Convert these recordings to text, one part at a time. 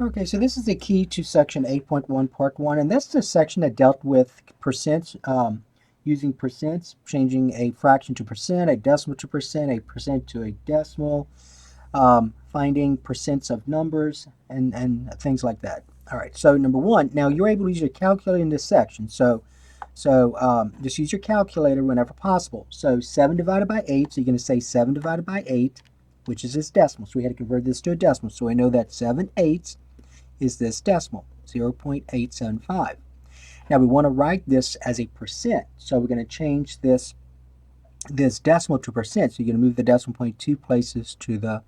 Okay, so this is the key to section 8.1 part 1, and that's the section that dealt with percents, using percents, changing a fraction to percent, a decimal to percent to a decimal, finding percents of numbers, and things like that. All right, so number one, now you're able to use your calculator in this section. So just use your calculator whenever possible. So 7 divided by 8, so you're going to say 7 divided by 8, which is this decimal. So we had to convert this to a decimal. So I know that 7/8 is this decimal, 0.875. Now we want to write this as a percent, so we're going to change this decimal to percent. So you're going to move the decimal point 2 places to the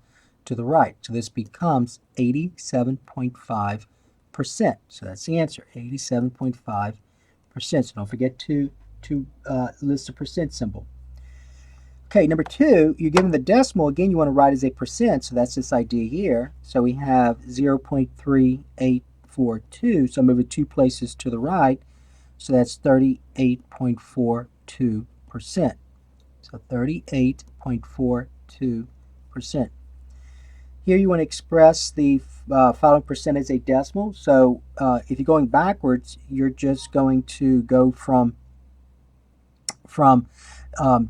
right. So this becomes 87.5%. So that's the answer, 87.5%. So don't forget to list the percent symbol. Okay, number 2, you're given the decimal. Again, you want to write as a percent, so that's this idea here. So we have 0.3842, so move it 2 places to the right, so that's 38.42%. So 38.42%. Here you want to express the following percent as a decimal. So if you're going backwards, you're just going to go from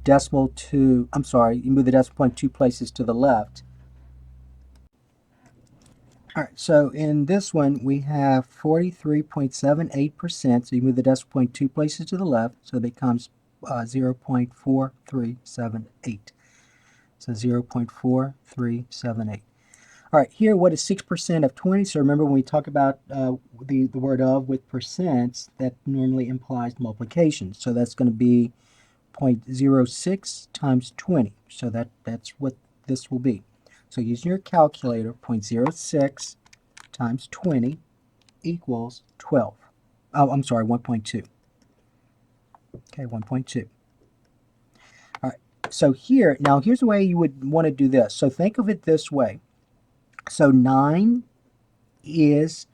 decimal to, I'm sorry, you move the decimal point 2 places to the left. All right, so in this one, we have 43.78%, so you move the decimal point 2 places to the left, so it becomes 0.4378. So 0.4378. All right, here, what is 6% of 20? So remember when we talk about the word of with percents, that normally implies multiplication. So that's going to be 0.06 times 20. So that's what this will be. So using your calculator, 0.06 times 20 equals 12. Oh, I'm sorry, 1.2. Okay, 1.2. All right, so here, now here's the way you would want to do this. So think of it this way. So 9 is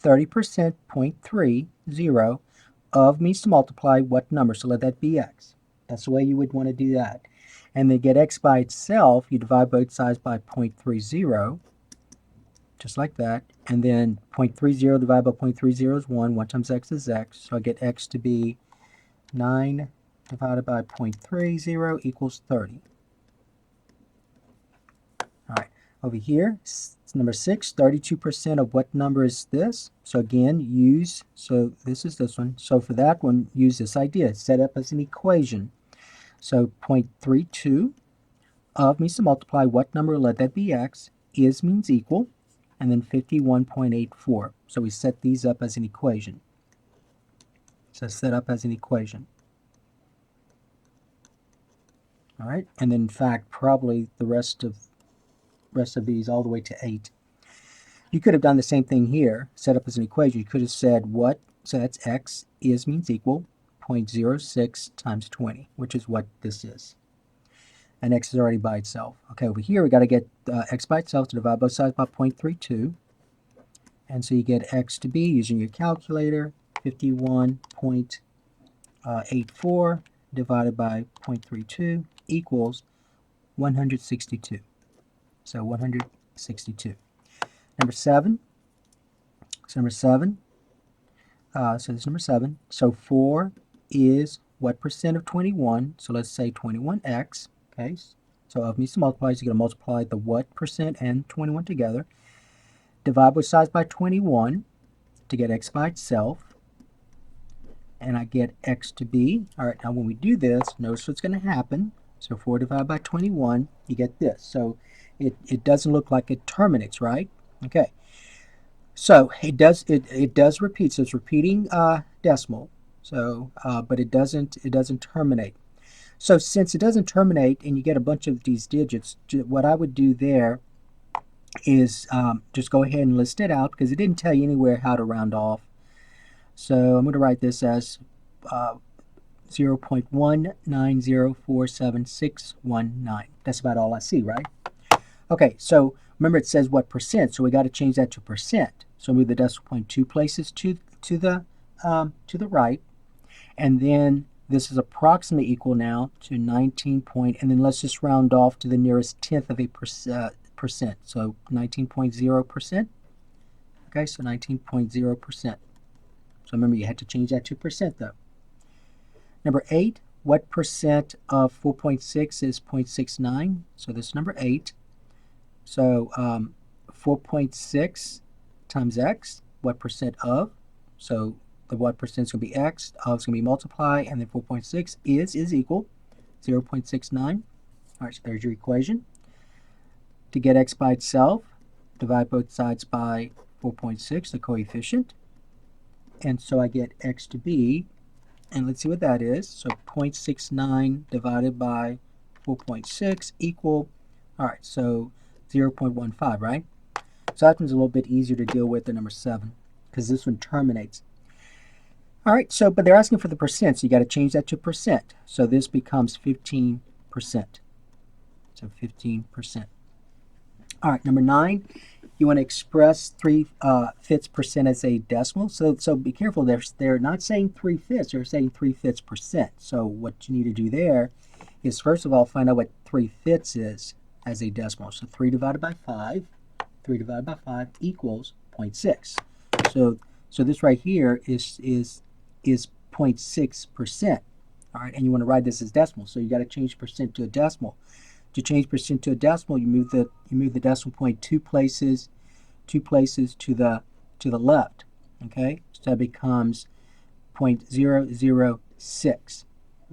30%, 0.30 of means to multiply what number? So let that be x. That's the way you would want to do that. And then get x by itself, you divide both sides by 0.30, just like that. And then 0.30 divided by 0.30 is 1. 1 times x is x. So I get x to be 9 divided by 0.30 equals 30. All right, over here, number 6, 32% of what number is this? So again, so this is this one. So for that one, use this idea. Set up as an equation. So 0.32 of means to multiply what number, let that be x, is means equal, and then 51.84. So we set these up as an equation. So set up as an equation. All right, and then in fact, probably the rest of these all the way to 8. You could have done the same thing here, set up as an equation. You could have said what, so that's x is means equal 0.06 times 20, which is what this is. And x is already by itself. Okay, over here we got to get x by itself to divide both sides by 0.32. And so you get x to be, using your calculator, 51.84 divided by 0.32 equals 162. So 162. Number 7. So number 7. So this is number 7. So 4 is what percent of 21? So let's say 21x. Okay. So of means to multiply, so you're going to multiply the what percent and 21 together. Divide both sides by 21 to get x by itself. And I get x to be, all right, now when we do this, notice what's going to happen. So 4 divided by 21, you get this. So it doesn't look like it terminates, right? Okay. So it does repeat. So it's repeating decimal. So but it doesn't terminate. So since it doesn't terminate and you get a bunch of these digits, what I would do there is just go ahead and list it out, because it didn't tell you anywhere how to round off. So I'm going to write this as 0.1904761.9. That's about all I see, right? Okay, so remember it says what percent, so we got to change that to percent. So move the decimal point 2 places to the right, and then this is approximately equal now to 19 point, and then let's just round off to the nearest tenth of a percent. So 19.0%. Okay, so 19.0%. So remember, you had to change that to percent, though. Number 8, what percent of 4.6 is 0.69? So this is number 8. So 4.6 times x, what percent of? So the what percent is going to be x, of is going to be multiply, and then 4.6 is equal 0.69. All right, so there's your equation. To get x by itself, divide both sides by 4.6, the coefficient. And so I get x to be, and let's see what that is. So 0.69 divided by 4.6 equal, all right, so 0.15, right? So that one's a little bit easier to deal with than number 7, because this one terminates. All right, so, but they're asking for the percent, so you got to change that to percent. So this becomes 15%. So 15%. All right, number 9, you want to express 3/5 percent as a decimal. So be careful. They're not saying 3/5; they're saying 3/5 percent. So what you need to do there is first of all find out what 3/5 is as a decimal. So 3 divided by 5, 3 divided by 5 equals 0.6. So this right here is 0.6%. All right, and you want to write this as decimal. So you got to change percent to a decimal. To change percent to a decimal, you move the decimal point two places to the left. Okay, so that becomes 0.006.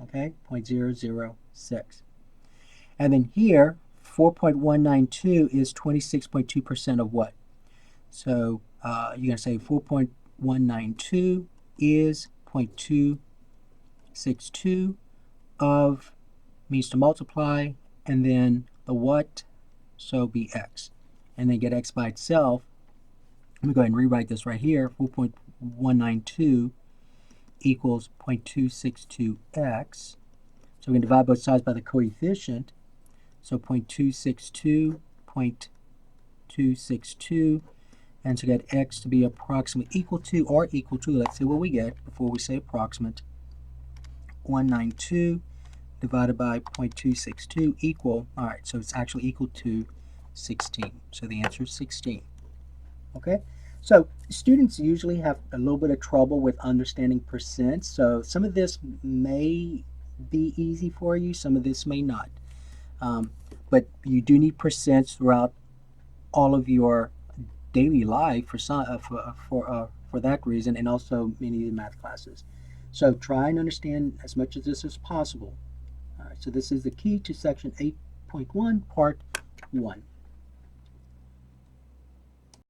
Okay, 0.006. And then here, 4.192 is 26.2% of what? So you're going to say 4.192 is 0.262 of, means to multiply, and then the what, so be x. And then get x by itself. Let me go ahead and rewrite this right here. 4.192 equals 0.262x. So we can divide both sides by the coefficient. So 0.262, 0.262, and so get x to be approximately equal to, let's see what we get before we say approximate, 192 divided by 0.262 equal, all right, so it's actually equal to 16. So the answer is 16. Okay, so students usually have a little bit of trouble with understanding percent, so some of this may be easy for you, some of this may not. But you do need percents throughout all of your daily life for that reason, and also many of the math classes. So try and understand as much of this as possible. All right, so this is the key to section 8.1, part 1.